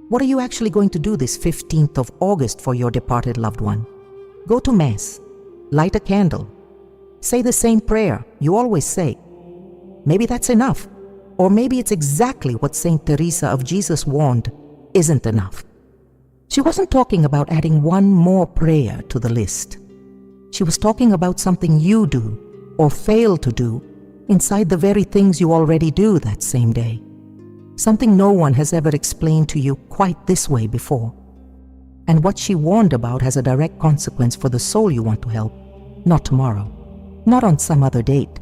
What are you actually going to do this 15th of August for your departed loved one? Go to Mass, light a candle, say the same prayer you always say. Maybe that's enough, or maybe it's exactly what Saint Teresa of Jesus warned isn't enough. She wasn't talking about adding one more prayer to the list. She was talking about something you do or fail to do inside the very things you already do that same day. Something no one has ever explained to you quite this way before. And what she warned about has a direct consequence for the soul you want to help, not tomorrow, not on some other date.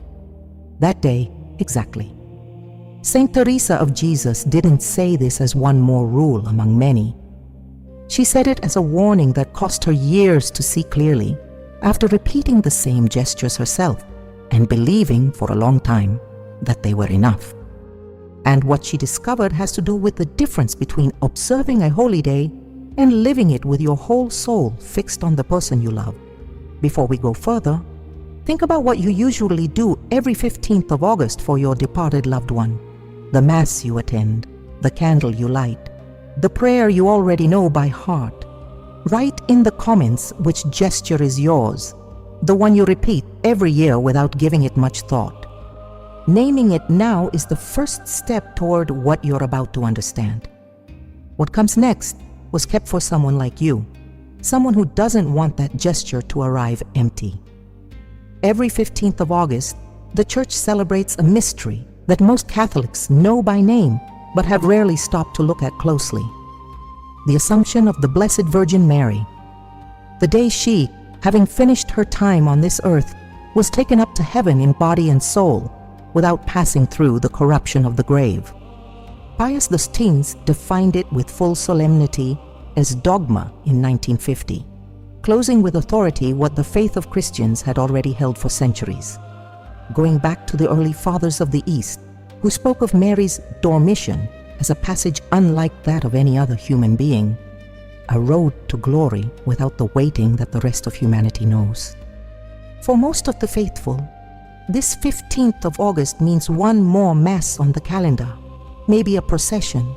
That day, exactly. Saint Teresa of Jesus didn't say this as one more rule among many. She said it as a warning that cost her years to see clearly after repeating the same gestures herself and believing for a long time that they were enough. And what she discovered has to do with the difference between observing a holy day and living it with your whole soul fixed on the person you love. Before we go further, think about what you usually do every 15th of August for your departed loved one. The Mass you attend, the candle you light, the prayer you already know by heart. Write in the comments which gesture is yours, the one you repeat every year without giving it much thought. Naming it now is the first step toward what you're about to understand. What comes next was kept for someone like you, someone who doesn't want that gesture to arrive empty. Every 15th of August, the Church celebrates a mystery that most Catholics know by name but have rarely stopped to look at closely. The Assumption of the Blessed Virgin Mary. The day she, having finished her time on this earth, was taken up to heaven in body and soul, without passing through the corruption of the grave. Pius X defined it with full solemnity as dogma in 1950, closing with authority what the faith of Christians had already held for centuries. Going back to the early fathers of the East, who spoke of Mary's dormition as a passage unlike that of any other human being, a road to glory without the waiting that the rest of humanity knows. For most of the faithful, this 15th of August means one more Mass on the calendar, maybe a procession,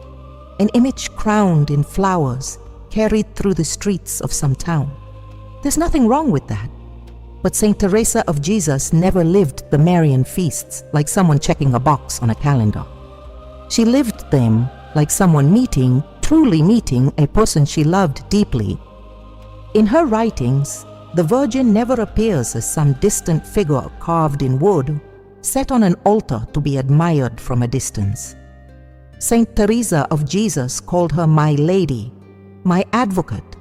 an image crowned in flowers carried through the streets of some town. There's nothing wrong with that. But Saint Teresa of Jesus never lived the Marian feasts like someone checking a box on a calendar. She lived them like someone truly meeting a person she loved deeply. In her writings, the Virgin never appears as some distant figure carved in wood, set on an altar to be admired from a distance. Saint Teresa of Jesus called her my lady, my advocate.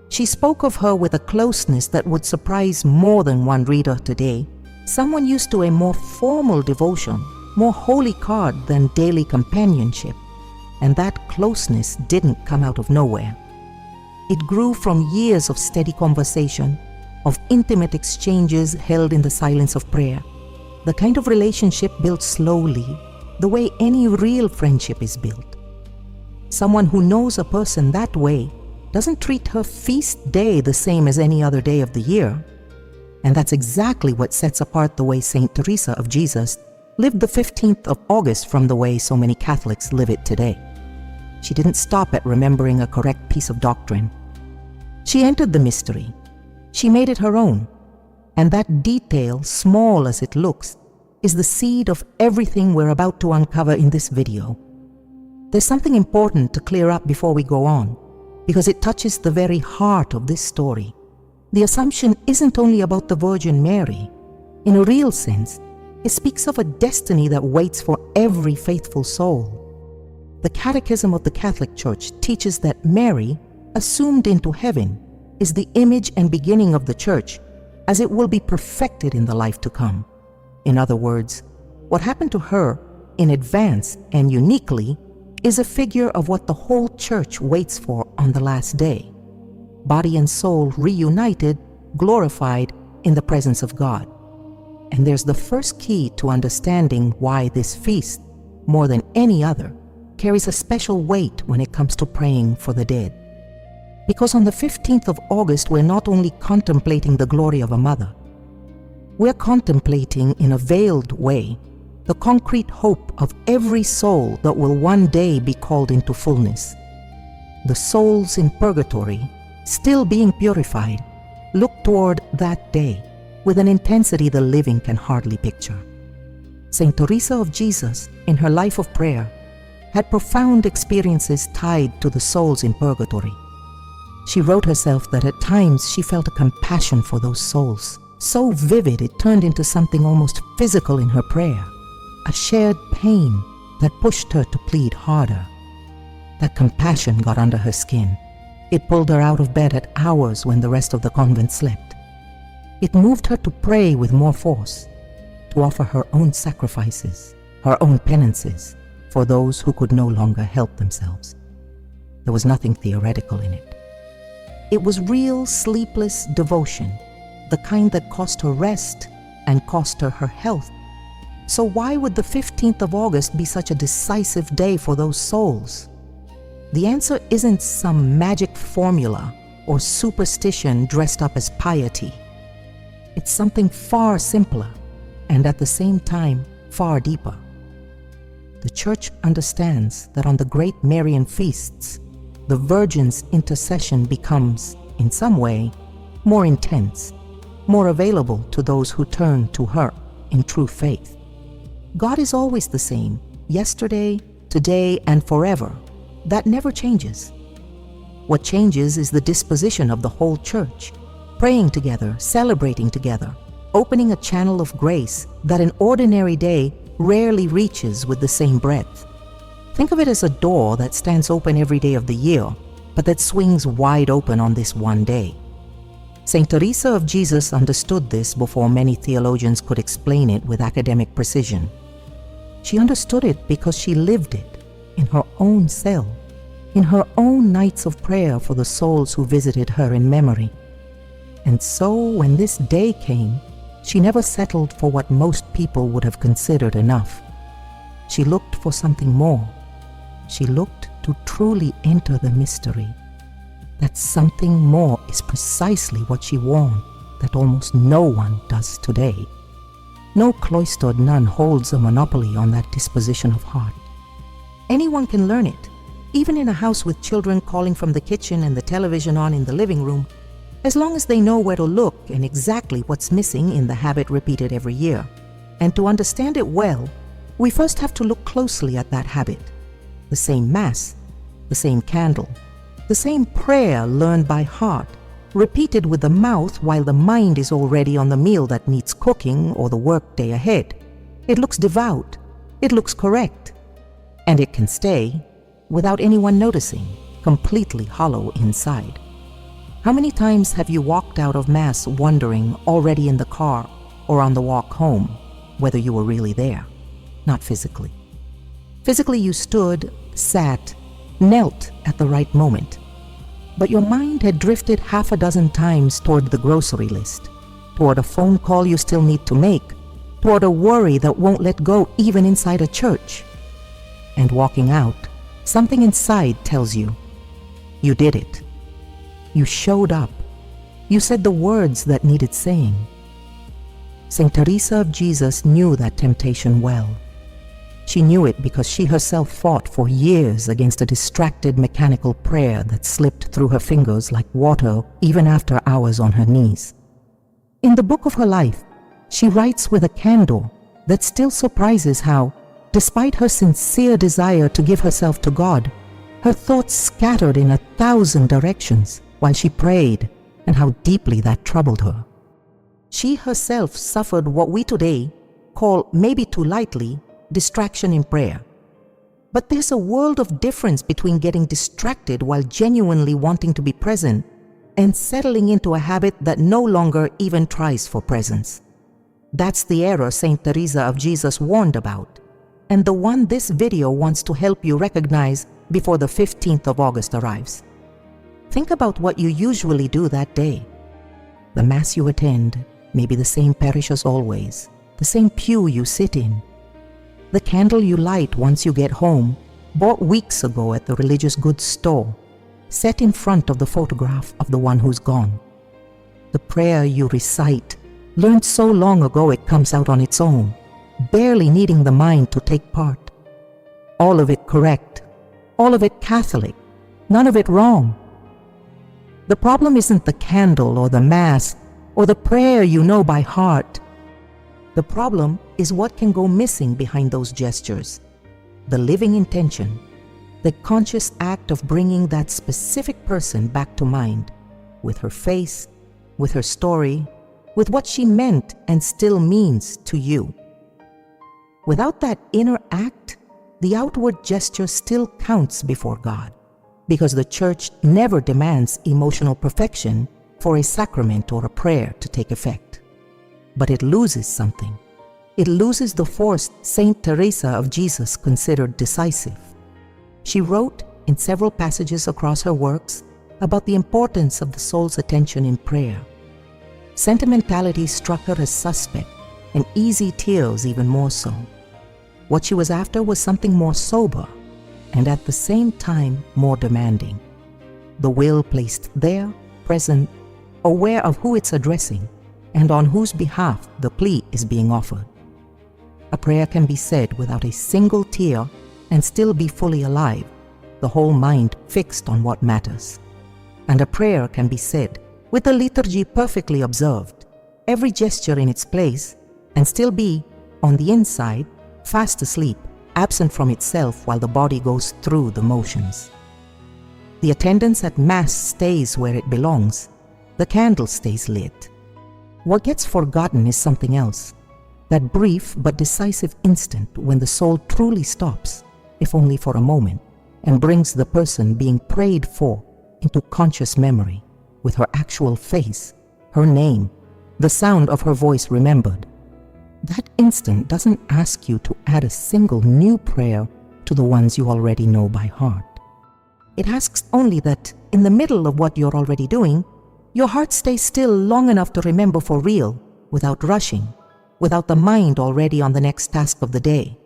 She spoke of her with a closeness that would surprise more than one reader today, someone used to a more formal devotion, more holy card than daily companionship. And that closeness didn't come out of nowhere. It grew from years of steady conversation, of intimate exchanges held in the silence of prayer, the kind of relationship built slowly, the way any real friendship is built. Someone who knows a person that way doesn't treat her feast day the same as any other day of the year. And that's exactly what sets apart the way Saint Teresa of Jesus lived the 15th of August from the way so many Catholics live it today. She didn't stop at remembering a correct piece of doctrine. She entered the mystery. She made it her own. And that detail, small as it looks, is the seed of everything we're about to uncover in this video. There's something important to clear up before we go on, because it touches the very heart of this story. The Assumption isn't only about the Virgin Mary. In a real sense, it speaks of a destiny that waits for every faithful soul. The Catechism of the Catholic Church teaches that Mary, assumed into heaven, is the image and beginning of the Church, as it will be perfected in the life to come. In other words, what happened to her in advance and uniquely is a figure of what the whole Church waits for on the last day. Body and soul reunited, glorified in the presence of God. And there's the first key to understanding why this feast, more than any other, carries a special weight when it comes to praying for the dead. Because on the 15th of August, we're not only contemplating the glory of a mother, we're contemplating in a veiled way the concrete hope of every soul that will one day be called into fullness. The souls in purgatory, still being purified, look toward that day with an intensity the living can hardly picture. Saint Teresa of Jesus, in her life of prayer, had profound experiences tied to the souls in purgatory. She wrote herself that at times she felt a compassion for those souls, so vivid it turned into something almost physical in her prayer, a shared pain that pushed her to plead harder. That compassion got under her skin. It pulled her out of bed at hours when the rest of the convent slept. It moved her to pray with more force, to offer her own sacrifices, her own penances, for those who could no longer help themselves. There was nothing theoretical in it. It was real sleepless devotion, the kind that cost her rest and cost her her health. So why would the 15th of August be such a decisive day for those souls? The answer isn't some magic formula or superstition dressed up as piety. It's something far simpler and at the same time far deeper. The Church understands that on the great Marian feasts, the Virgin's intercession becomes, in some way, more intense, more available to those who turn to her in true faith. God is always the same, yesterday, today, and forever. That never changes. What changes is the disposition of the whole Church, praying together, celebrating together, opening a channel of grace that an ordinary day rarely reaches with the same breadth. Think of it as a door that stands open every day of the year, but that swings wide open on this one day. Saint Teresa of Jesus understood this before many theologians could explain it with academic precision. She understood it because she lived it in her own cell, in her own nights of prayer for the souls who visited her in memory. And so when this day came, she never settled for what most people would have considered enough. She looked for something more. She looked to truly enter the mystery. That something more is precisely what she warned that almost no one does today. No cloistered nun holds a monopoly on that disposition of heart. Anyone can learn it, even in a house with children calling from the kitchen and the television on in the living room, as long as they know where to look and exactly what's missing in the habit repeated every year. And to understand it well, we first have to look closely at that habit. The same Mass, the same candle, the same prayer learned by heart, repeated with the mouth while the mind is already on the meal that needs cooking or the work day ahead. It looks devout, it looks correct, and it can stay, without anyone noticing, completely hollow inside. How many times have you walked out of Mass wondering, already in the car or on the walk home, whether you were really there? Not physically. Physically you stood, sat, knelt at the right moment, but your mind had drifted half a dozen times toward the grocery list, toward a phone call you still need to make, toward a worry that won't let go even inside a church. And walking out, something inside tells you, you did it. You showed up. You said the words that needed saying. Saint Teresa of Jesus knew that temptation well. She knew it because she herself fought for years against a distracted mechanical prayer that slipped through her fingers like water even after hours on her knees. In the book of her life, she writes with a candor that still surprises how, despite her sincere desire to give herself to God, her thoughts scattered in 1,000 directions while she prayed, and how deeply that troubled her. She herself suffered what we today call, maybe too lightly, distraction in prayer. But there's a world of difference between getting distracted while genuinely wanting to be present and settling into a habit that no longer even tries for presence. That's the error Saint Teresa of Jesus warned about, and the one this video wants to help you recognize before the 15th of August arrives. Think about what you usually do that day. The Mass you attend may be the same parish as always, the same pew you sit in, the candle you light once you get home, bought weeks ago at the religious goods store, set in front of the photograph of the one who's gone. The prayer you recite, learned so long ago it comes out on its own, barely needing the mind to take part. All of it correct, all of it Catholic, None of it wrong. The problem isn't the candle or the Mass or the prayer you know by heart. The problem is what can go missing behind those gestures. The living intention, the conscious act of bringing that specific person back to mind, with her face, with her story, with what she meant and still means to you. Without that inner act, the outward gesture still counts before God, because the Church never demands emotional perfection for a sacrament or a prayer to take effect. But it loses something. It loses the force Saint Teresa of Jesus considered decisive. She wrote in several passages across her works about the importance of the soul's attention in prayer. Sentimentality struck her as suspect, and easy tears even more so. What she was after was something more sober, and at the same time more demanding. The will placed there, present, aware of who it's addressing, and on whose behalf the plea is being offered. A prayer can be said without a single tear and still be fully alive, the whole mind fixed on what matters. And a prayer can be said with the liturgy perfectly observed, every gesture in its place, and still be, on the inside, fast asleep, absent from itself while the body goes through the motions. The attendance at Mass stays where it belongs. The candle stays lit. What gets forgotten is something else. That brief but decisive instant when the soul truly stops, if only for a moment, and brings the person being prayed for into conscious memory, with her actual face, her name, the sound of her voice remembered. That instant doesn't ask you to add a single new prayer to the ones you already know by heart. It asks only that, in the middle of what you're already doing, your heart stays still long enough to remember for real, without rushing, without the mind already on the next task of the day.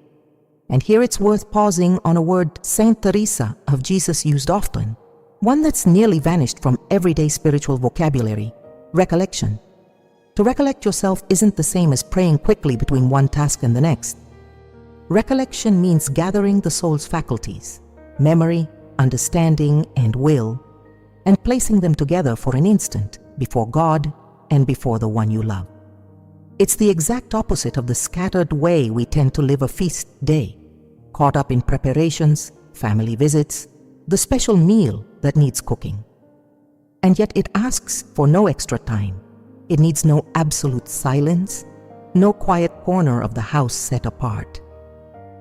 And here it's worth pausing on a word Saint Teresa of Jesus used often, one that's nearly vanished from everyday spiritual vocabulary: recollection. To recollect yourself isn't the same as praying quickly between one task and the next. Recollection means gathering the soul's faculties, memory, understanding, and will, and placing them together for an instant before God and before the one you love. It's the exact opposite of the scattered way we tend to live a feast day, caught up in preparations, family visits, the special meal that needs cooking. And yet it asks for no extra time. It needs no absolute silence, no quiet corner of the house set apart.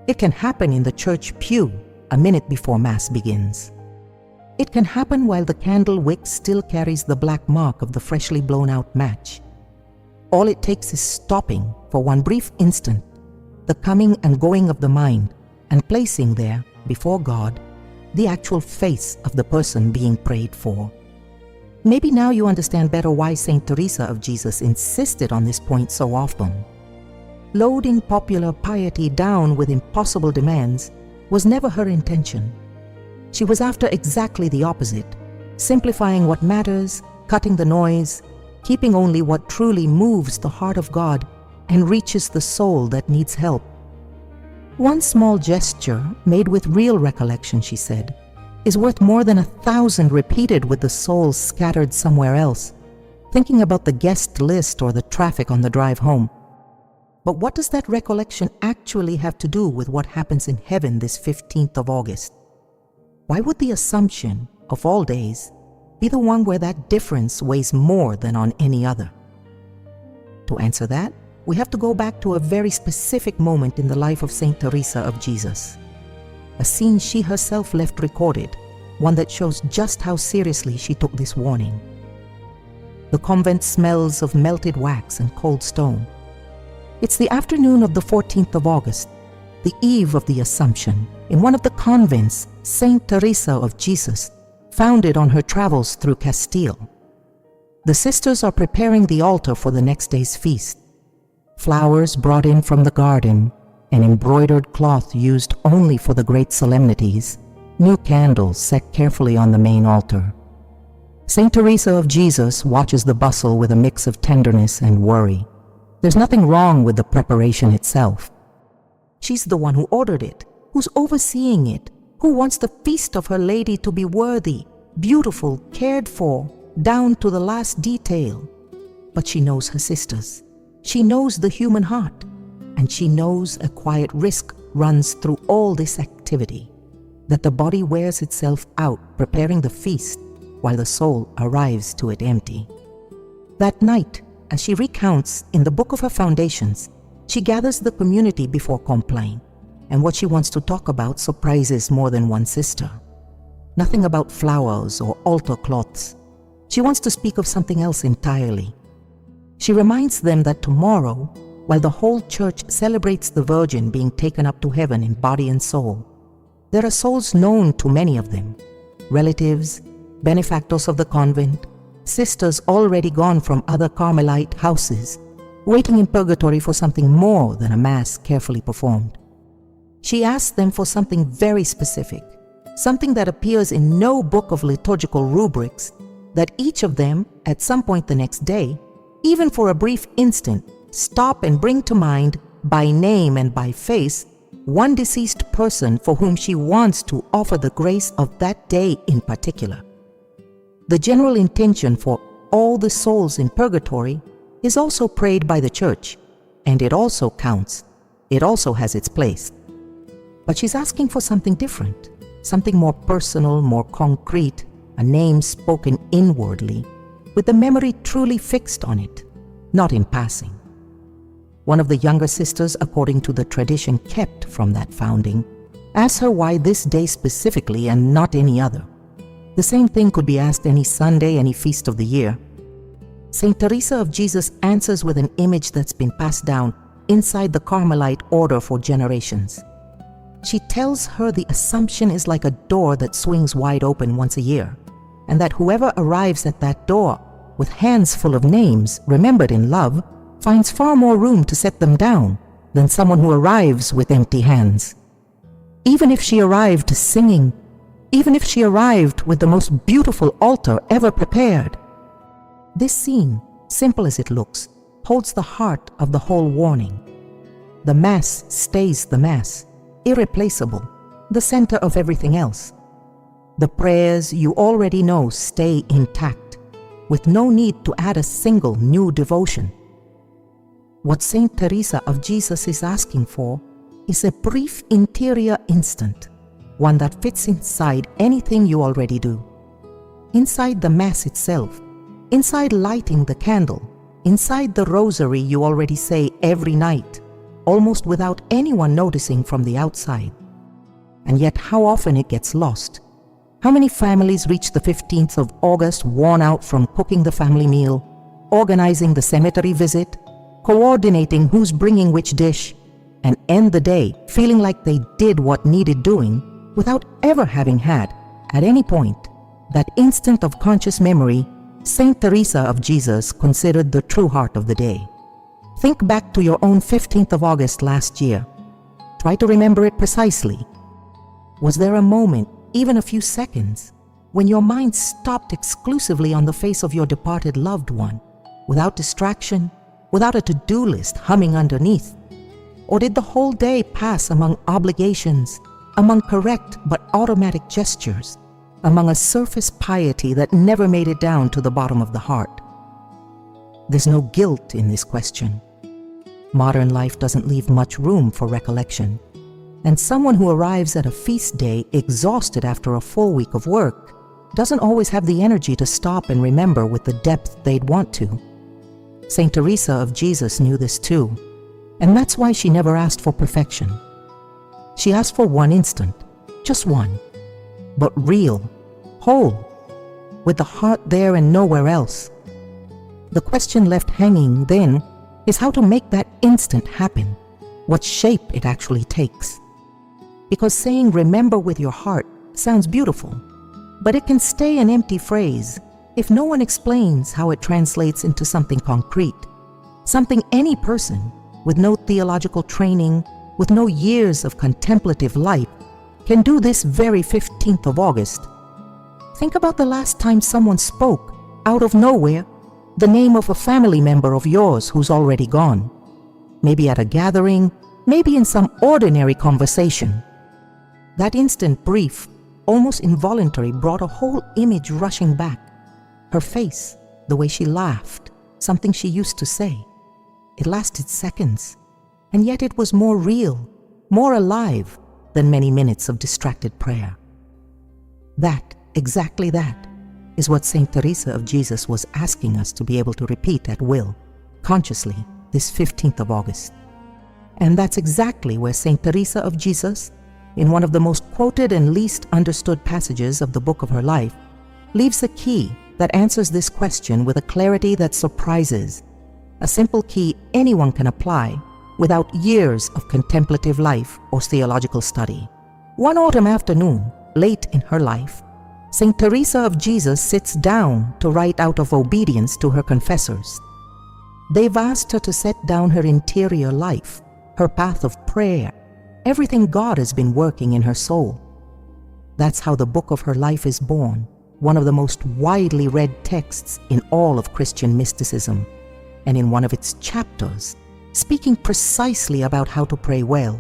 It can happen in the church pew a minute before Mass begins. It can happen while the candle wick still carries the black mark of the freshly blown out match. All it takes is stopping for one brief instant, the coming and going of the mind, and placing there, before God, the actual face of the person being prayed for. Maybe now you understand better why Saint Teresa of Jesus insisted on this point so often. Loading popular piety down with impossible demands was never her intention. She was after exactly the opposite, simplifying what matters, cutting the noise, keeping only what truly moves the heart of God and reaches the soul that needs help. One small gesture made with real recollection, she said, is worth more than 1,000 repeated with the soul scattered somewhere else, thinking about the guest list or the traffic on the drive home. But what does that recollection actually have to do with what happens in heaven this 15th of August? Why would the Assumption, of all days, be the one where that difference weighs more than on any other? To answer that, we have to go back to a very specific moment in the life of Saint Teresa of Jesus. A scene she herself left recorded, one that shows just how seriously she took this warning. The convent smells of melted wax and cold stone. It's the afternoon of the 14th of August, the eve of the Assumption, in one of the convents Saint Teresa of Jesus founded on her travels through Castile. The sisters are preparing the altar for the next day's feast. Flowers brought in from the garden, an embroidered cloth used only for the great solemnities, new candles set carefully on the main altar. Saint Teresa of Jesus watches the bustle with a mix of tenderness and worry. There's nothing wrong with the preparation itself. She's the one who ordered it, who's overseeing it, who wants the feast of Her Lady to be worthy, beautiful, cared for, down to the last detail. But she knows her sisters. She knows the human heart, and she knows a quiet risk runs through all this activity, that the body wears itself out preparing the feast while the soul arrives to it empty. That night, as she recounts in the book of her foundations, she gathers the community before Compline, and what she wants to talk about surprises more than one sister. Nothing about flowers or altar cloths. She wants to speak of something else entirely. She reminds them that tomorrow, while the whole church celebrates the Virgin being taken up to heaven in body and soul, there are souls known to many of them, relatives, benefactors of the convent, sisters already gone from other Carmelite houses, waiting in purgatory for something more than a mass carefully performed. She asks them for something very specific, something that appears in no book of liturgical rubrics, that each of them, at some point the next day, even for a brief instant, stop and bring to mind, by name and by face, one deceased person for whom she wants to offer the grace of that day in particular. The general intention for all the souls in purgatory is also prayed by the Church, and it also counts. It also has its place. But she's asking for something different, something more personal, more concrete, a name spoken inwardly, with the memory truly fixed on it, not in passing. One of the younger sisters, according to the tradition kept from that founding, asks her why this day specifically and not any other. The same thing could be asked any Sunday, any feast of the year. Saint Teresa of Jesus answers with an image that's been passed down inside the Carmelite order for generations. She tells her the Assumption is like a door that swings wide open once a year, and that whoever arrives at that door with hands full of names remembered in love finds far more room to set them down than someone who arrives with empty hands. Even if she arrived singing, even if she arrived with the most beautiful altar ever prepared. This scene, simple as it looks, holds the heart of the whole warning. The Mass stays the Mass, irreplaceable, the center of everything else. The prayers you already know stay intact, with no need to add a single new devotion. What Saint Teresa of Jesus is asking for is a brief interior instant, one that fits inside anything you already do. Inside the Mass itself, inside lighting the candle, inside the rosary you already say every night, almost without anyone noticing from the outside. And yet how often it gets lost. How many families reach the 15th of August worn out from cooking the family meal, organizing the cemetery visit, coordinating who's bringing which dish, and end the day feeling like they did what needed doing without ever having had, at any point, that instant of conscious memory Saint Teresa of Jesus considered the true heart of the day. Think back to your own 15th of August last year. Try to remember it precisely. Was there a moment, even a few seconds, when your mind stopped exclusively on the face of your departed loved one, without distraction, without a to-do list humming underneath? Or did the whole day pass among obligations, among correct but automatic gestures, among a surface piety that never made it down to the bottom of the heart? There's no guilt in this question. Modern life doesn't leave much room for recollection, and someone who arrives at a feast day exhausted after a full week of work doesn't always have the energy to stop and remember with the depth they'd want to. Saint Teresa of Jesus knew this too, and that's why she never asked for perfection. She asked for one instant, just one, but real, whole, with the heart there and nowhere else. The question left hanging then is how to make that instant happen, what shape it actually takes. Because saying remember with your heart sounds beautiful, but it can stay an empty phrase if no one explains how it translates into something concrete, something any person with no theological training, with no years of contemplative life, can do this very 15th of August. Think about the last time someone spoke, out of nowhere, the name of a family member of yours who's already gone. Maybe at a gathering, maybe in some ordinary conversation. That instant, brief, almost involuntary, brought a whole image rushing back. Her face, the way she laughed, something she used to say. It lasted seconds, and yet it was more real, more alive than many minutes of distracted prayer. That, exactly that, is what Saint Teresa of Jesus was asking us to be able to repeat at will, consciously, this 15th of August. And that's exactly where Saint Teresa of Jesus, in one of the most quoted and least understood passages of the book of her life, leaves a key that answers this question with a clarity that surprises, a simple key anyone can apply without years of contemplative life or theological study. One autumn afternoon, late in her life, Saint Teresa of Jesus sits down to write out of obedience to her confessors. They've asked her to set down her interior life, her path of prayer, everything God has been working in her soul. That's how the book of her life is born, one of the most widely read texts in all of Christian mysticism, and in one of its chapters, speaking precisely about how to pray well,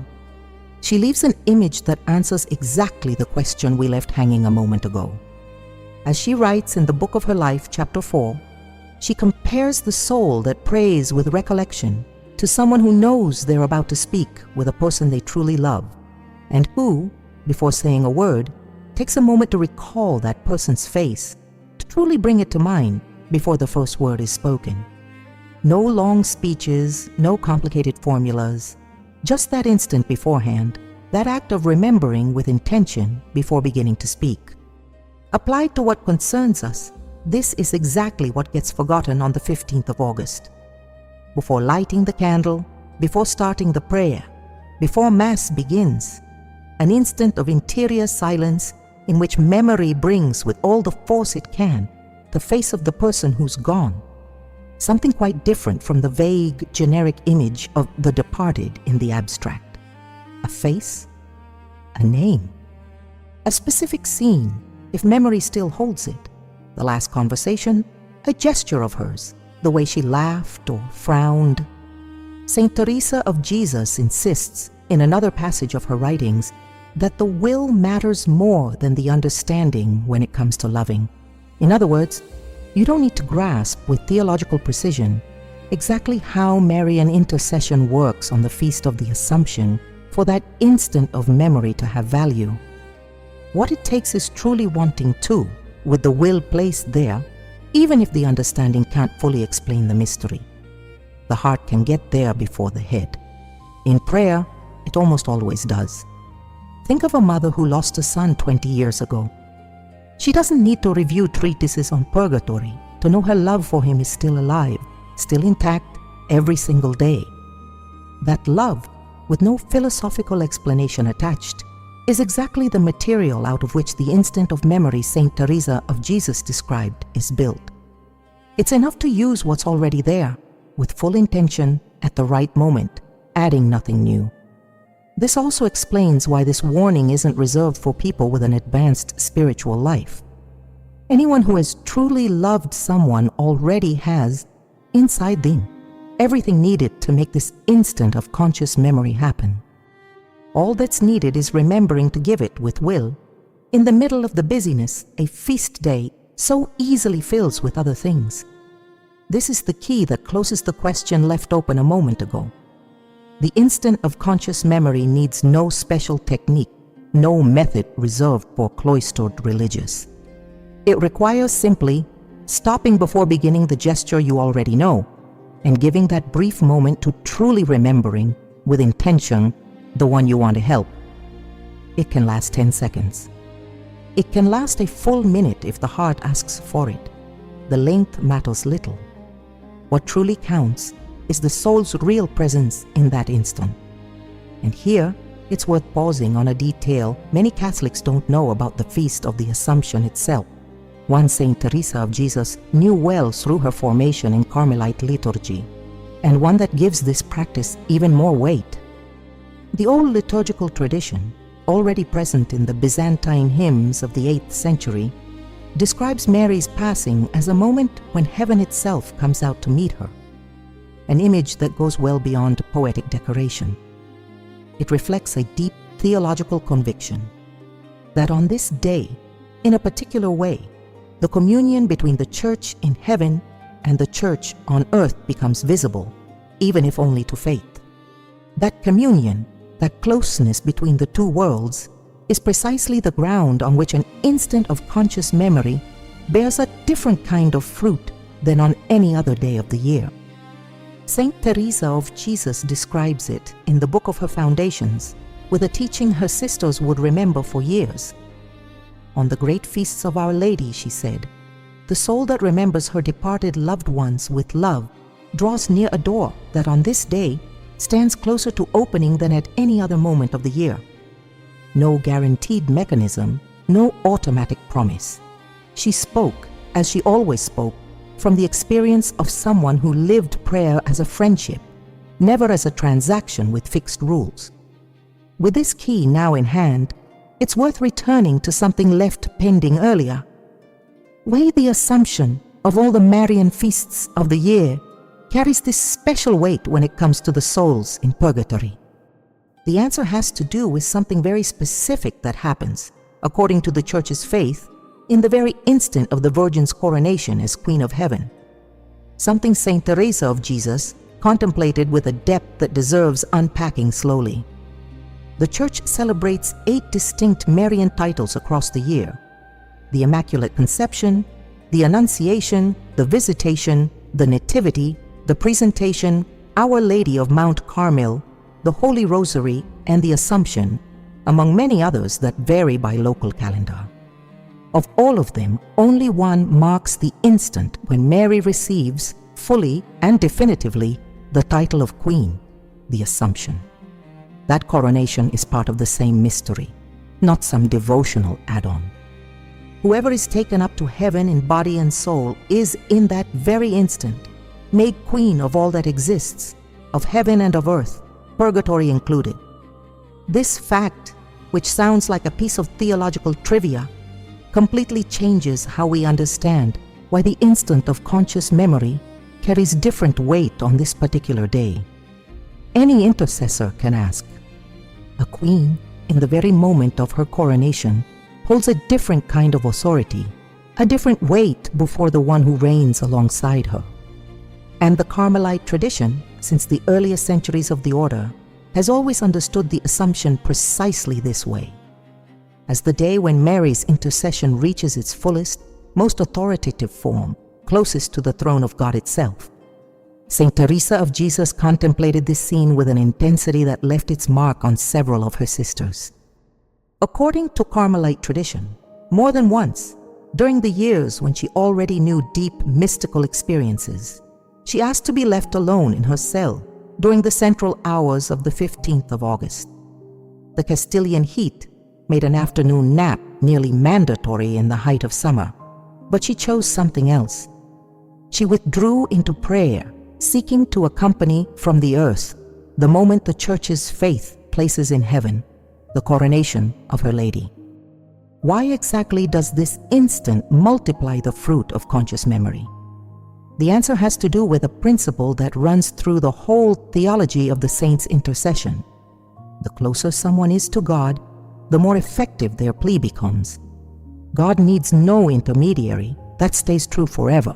she leaves an image that answers exactly the question we left hanging a moment ago. As she writes in the book of her life, chapter 4, she compares the soul that prays with recollection to someone who knows they're about to speak with a person they truly love, and who, before saying a word, takes a moment to recall that person's face, to truly bring it to mind before the first word is spoken. No long speeches, no complicated formulas, just that instant beforehand, that act of remembering with intention before beginning to speak. Applied to what concerns us, this is exactly what gets forgotten on the 15th of August. Before lighting the candle, before starting the prayer, before Mass begins, an instant of interior silence in which memory brings with all the force it can the face of the person who's gone. Something quite different from the vague, generic image of the departed in the abstract. A face, a name, a specific scene, if memory still holds it, the last conversation, a gesture of hers, the way she laughed or frowned. Saint Teresa of Jesus insists, in another passage of her writings, that the will matters more than the understanding when it comes to loving. In other words, you don't need to grasp with theological precision exactly how Marian intercession works on the Feast of the Assumption for that instant of memory to have value. What it takes is truly wanting to, with the will placed there, even if the understanding can't fully explain the mystery. The heart can get there before the head. In prayer, it almost always does. Think of a mother who lost a son 20 years ago. She doesn't need to review treatises on purgatory to know her love for him is still alive, still intact, every single day. That love, with no philosophical explanation attached, is exactly the material out of which the instant of memory Saint Teresa of Jesus described is built. It's enough to use what's already there, with full intention, at the right moment, adding nothing new. This also explains why this warning isn't reserved for people with an advanced spiritual life. Anyone who has truly loved someone already has, inside them, everything needed to make this instant of conscious memory happen. All that's needed is remembering to give it with will. In the middle of the busyness, a feast day so easily fills with other things. This is the key that closes the question left open a moment ago. The instant of conscious memory needs no special technique, no method reserved for cloistered religious. It requires simply stopping before beginning the gesture you already know and giving that brief moment to truly remembering, with intention, the one you want to help. It can last 10 seconds. It can last a full minute if the heart asks for it. The length matters little. What truly counts is the soul's real presence in that instant. And here, it's worth pausing on a detail many Catholics don't know about the Feast of the Assumption itself, one Saint Teresa of Jesus knew well through her formation in Carmelite liturgy, and one that gives this practice even more weight. The old liturgical tradition, already present in the Byzantine hymns of the 8th century, describes Mary's passing as a moment when heaven itself comes out to meet her, an image that goes well beyond poetic decoration. It reflects a deep theological conviction that on this day, in a particular way, the communion between the church in heaven and the church on earth becomes visible, even if only to faith. That communion, that closeness between the two worlds, is precisely the ground on which an instant of conscious memory bears a different kind of fruit than on any other day of the year. Saint Teresa of Jesus describes it in the book of her Foundations with a teaching her sisters would remember for years. On the great feasts of Our Lady, she said, the soul that remembers her departed loved ones with love draws near a door that on this day stands closer to opening than at any other moment of the year. No guaranteed mechanism, no automatic promise. She spoke, as she always spoke, from the experience of someone who lived prayer as a friendship, never as a transaction with fixed rules. With this key now in hand, it's worth returning to something left pending earlier. Why the assumption of all the Marian feasts of the year carries this special weight when it comes to the souls in purgatory? The answer has to do with something very specific that happens, according to the Church's faith, in the very instant of the Virgin's coronation as Queen of Heaven. Something Saint Teresa of Jesus contemplated with a depth that deserves unpacking slowly. The Church celebrates 8 distinct Marian titles across the year: the Immaculate Conception, the Annunciation, the Visitation, the Nativity, the Presentation, Our Lady of Mount Carmel, the Holy Rosary, and the Assumption, among many others that vary by local calendar. Of all of them, only one marks the instant when Mary receives, fully and definitively, the title of Queen, the Assumption. That coronation is part of the same mystery, not some devotional add-on. Whoever is taken up to heaven in body and soul is, in that very instant, made queen of all that exists, of heaven and of earth, purgatory included. This fact, which sounds like a piece of theological trivia, completely changes how we understand why the instant of conscious memory carries different weight on this particular day. Any intercessor can ask. A queen, in the very moment of her coronation, holds a different kind of authority, a different weight before the one who reigns alongside her. And the Carmelite tradition, since the earliest centuries of the order, has always understood the Assumption precisely this way. As the day when Mary's intercession reaches its fullest, most authoritative form, closest to the throne of God itself. Saint Teresa of Jesus contemplated this scene with an intensity that left its mark on several of her sisters. According to Carmelite tradition, more than once, during the years when she already knew deep mystical experiences, she asked to be left alone in her cell during the central hours of the 15th of August. The Castilian heat made an afternoon nap nearly mandatory in the height of summer, but she chose something else. She withdrew into prayer, seeking to accompany from the earth the moment the Church's faith places in heaven, the coronation of Her Lady. Why exactly does this instant multiply the fruit of conscious memory? The answer has to do with a principle that runs through the whole theology of the saint's intercession. The closer someone is to God, the more effective their plea becomes. God needs no intermediary. That stays true forever.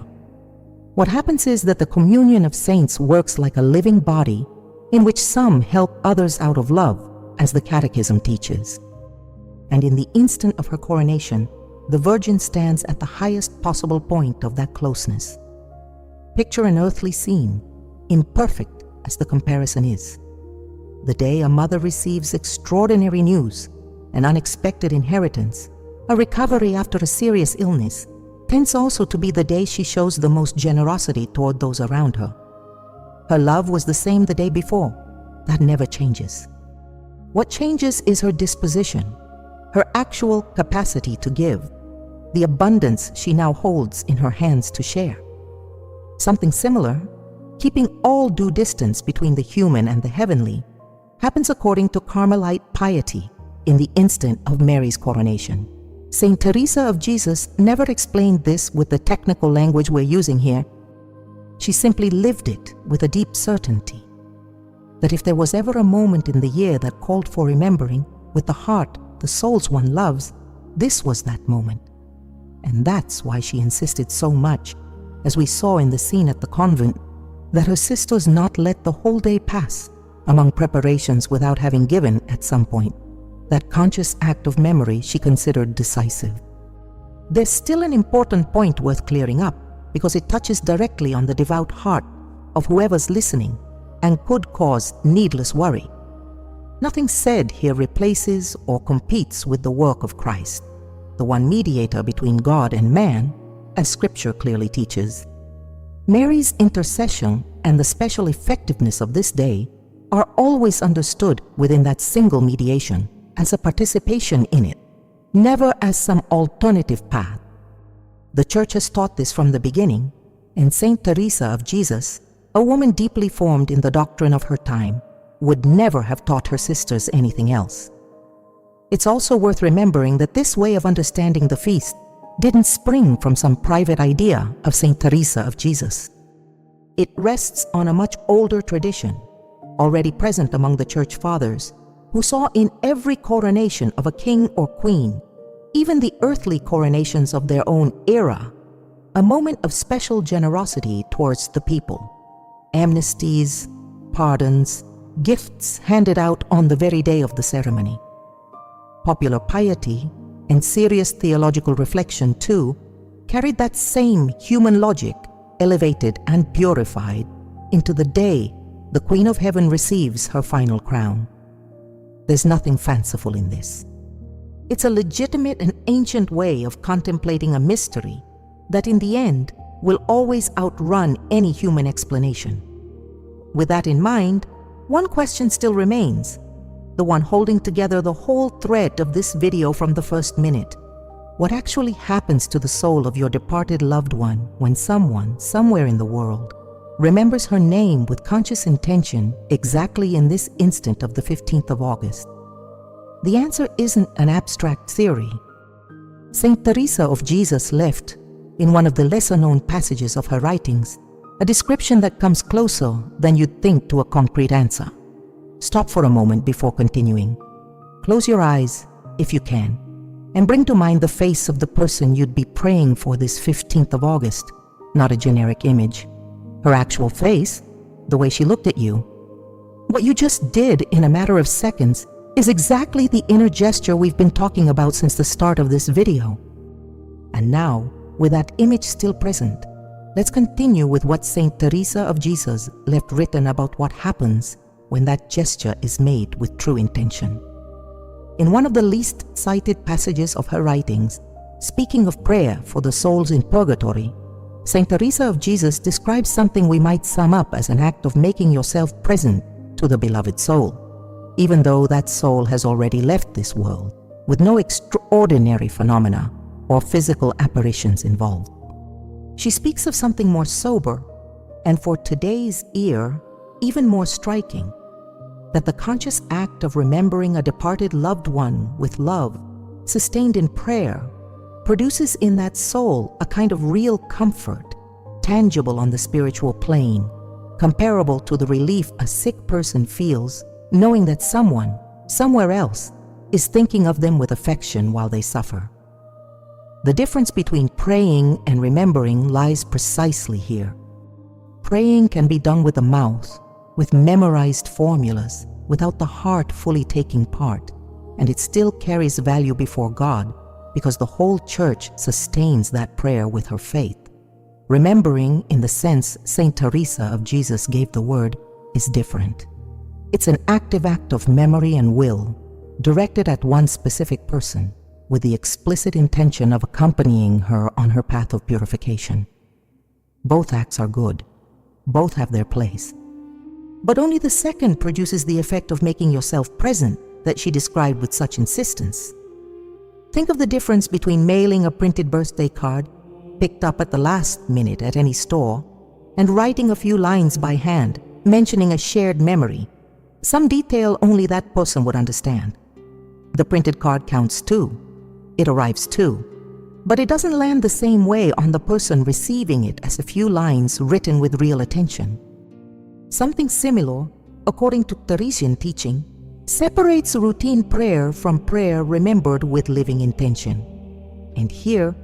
What happens is that the communion of saints works like a living body in which some help others out of love, as the Catechism teaches. And in the instant of her coronation, the Virgin stands at the highest possible point of that closeness. Picture an earthly scene, imperfect as the comparison is. The day a mother receives extraordinary news, an unexpected inheritance, a recovery after a serious illness, tends also to be the day she shows the most generosity toward those around her. Her love was the same the day before. That never changes. What changes is her disposition, her actual capacity to give, the abundance she now holds in her hands to share. Something similar, keeping all due distance between the human and the heavenly, happens according to Carmelite piety in the instant of Mary's coronation. Saint Teresa of Jesus never explained this with the technical language we're using here. She simply lived it with a deep certainty that if there was ever a moment in the year that called for remembering, with the heart, the souls one loves, this was that moment. And that's why she insisted so much, as we saw in the scene at the convent, that her sisters not let the whole day pass among preparations without having given, at some point, that conscious act of memory she considered decisive. There's still an important point worth clearing up, because it touches directly on the devout heart of whoever's listening and could cause needless worry. Nothing said here replaces or competes with the work of Christ, the one mediator between God and man, as Scripture clearly teaches. Mary's intercession and the special effectiveness of this day are always understood within that single mediation as a participation in it, never as some alternative path. The Church has taught this from the beginning, and Saint Teresa of Jesus, a woman deeply formed in the doctrine of her time, would never have taught her sisters anything else. It's also worth remembering that this way of understanding the feast didn't spring from some private idea of Saint Teresa of Jesus. It rests on a much older tradition, already present among the Church Fathers, who saw in every coronation of a king or queen, even the earthly coronations of their own era, a moment of special generosity towards the people. Amnesties, pardons, gifts handed out on the very day of the ceremony. Popular piety and serious theological reflection, too, carried that same human logic, elevated and purified, into the day the Queen of Heaven receives her final crown. There's nothing fanciful in this. It's a legitimate and ancient way of contemplating a mystery that in the end will always outrun any human explanation. With that in mind, one question still remains, the one holding together the whole thread of this video from the first minute. What actually happens to the soul of your departed loved one when someone, somewhere in the world, remembers her name with conscious intention exactly in this instant of the 15th of August? The answer isn't an abstract theory. Saint Teresa of Jesus left, in one of the lesser-known passages of her writings, a description that comes closer than you'd think to a concrete answer. Stop for a moment before continuing. Close your eyes, if you can, and bring to mind the face of the person you'd be praying for this 15th of August, not a generic image. Her actual face, the way she looked at you. What you just did in a matter of seconds is exactly the inner gesture we've been talking about since the start of this video. And now, with that image still present, let's continue with what Saint Teresa of Jesus left written about what happens when that gesture is made with true intention. In one of the least cited passages of her writings, speaking of prayer for the souls in purgatory, Saint Teresa of Jesus describes something we might sum up as an act of making yourself present to the beloved soul, even though that soul has already left this world, with no extraordinary phenomena or physical apparitions involved. She speaks of something more sober, and for today's ear, even more striking, that the conscious act of remembering a departed loved one with love, sustained in prayer, produces in that soul a kind of real comfort, tangible on the spiritual plane, comparable to the relief a sick person feels knowing that someone, somewhere else, is thinking of them with affection while they suffer. The difference between praying and remembering lies precisely here. Praying can be done with the mouth, with memorized formulas, without the heart fully taking part, and it still carries value before God because the whole Church sustains that prayer with her faith. Remembering, in the sense Saint Teresa of Jesus gave the word, is different. It's an active act of memory and will, directed at one specific person, with the explicit intention of accompanying her on her path of purification. Both acts are good. Both have their place. But only the second produces the effect of making yourself present that she described with such insistence. Think of the difference between mailing a printed birthday card, picked up at the last minute at any store, and writing a few lines by hand, mentioning a shared memory, some detail only that person would understand. The printed card counts too. It arrives too. But it doesn't land the same way on the person receiving it as a few lines written with real attention. Something similar, according to Teresian teaching, separates routine prayer from prayer remembered with living intention. And here,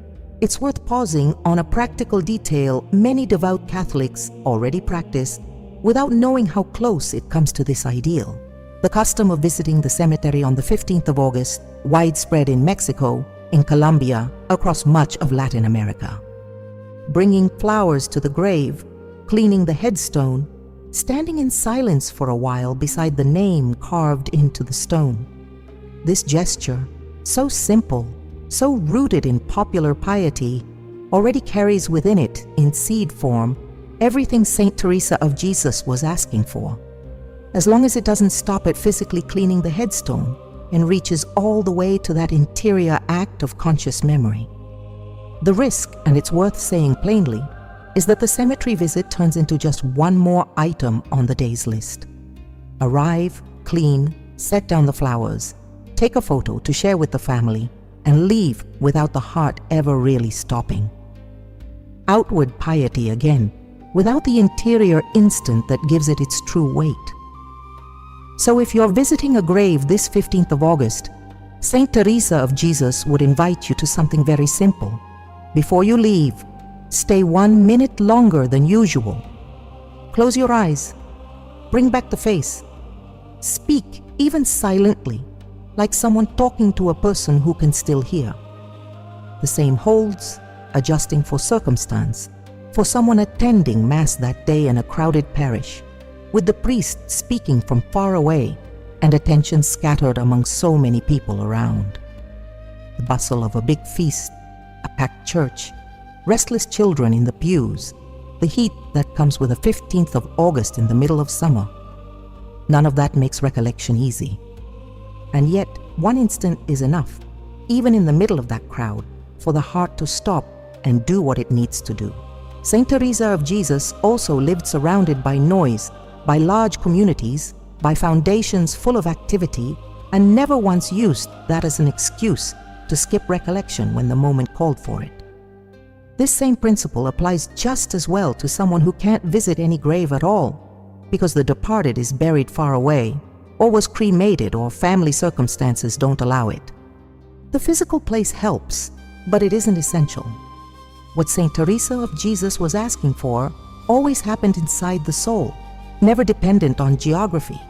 it's worth pausing on a practical detail many devout Catholics already practice without knowing how close it comes to this ideal. The custom of visiting the cemetery on the 15th of August, widespread in Mexico, in Colombia, across much of Latin America. Bringing flowers to the grave, cleaning the headstone, standing in silence for a while beside the name carved into the stone. This gesture, so simple, so rooted in popular piety, already carries within it, in seed form, everything Saint Teresa of Jesus was asking for, as long as it doesn't stop at physically cleaning the headstone and reaches all the way to that interior act of conscious memory. The risk, and it's worth saying plainly, is that the cemetery visit turns into just one more item on the day's list. Arrive, clean, set down the flowers, take a photo to share with the family, and leave without the heart ever really stopping. Outward piety again, without the interior instant that gives it its true weight. So if you're visiting a grave this 15th of August, Saint Teresa of Jesus would invite you to something very simple. Before you leave, stay 1 minute longer than usual. Close your eyes, bring back the face, speak even silently, like someone talking to a person who can still hear. The same holds, adjusting for circumstance, for someone attending Mass that day in a crowded parish, with the priest speaking from far away and attention scattered among so many people around. The bustle of a big feast, a packed church, restless children in the pews, the heat that comes with a 15th of August in the middle of summer. None of that makes recollection easy. And yet, one instant is enough, even in the middle of that crowd, for the heart to stop and do what it needs to do. Saint Teresa of Jesus also lived surrounded by noise, by large communities, by foundations full of activity, and never once used that as an excuse to skip recollection when the moment called for it. This same principle applies just as well to someone who can't visit any grave at all, because the departed is buried far away, or was cremated, or family circumstances don't allow it. The physical place helps, but it isn't essential. What Saint Teresa of Jesus was asking for always happened inside the soul, never dependent on geography.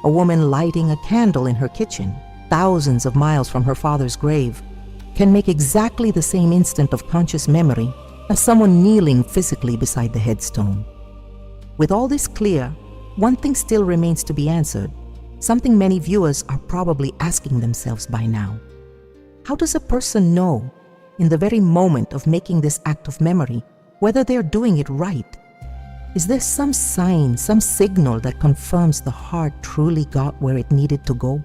A woman lighting a candle in her kitchen, thousands of miles from her father's grave, can make exactly the same instant of conscious memory as someone kneeling physically beside the headstone. With all this clear, one thing still remains to be answered, something many viewers are probably asking themselves by now. How does a person know, in the very moment of making this act of memory, whether they're doing it right? Is there some sign, some signal that confirms the heart truly got where it needed to go?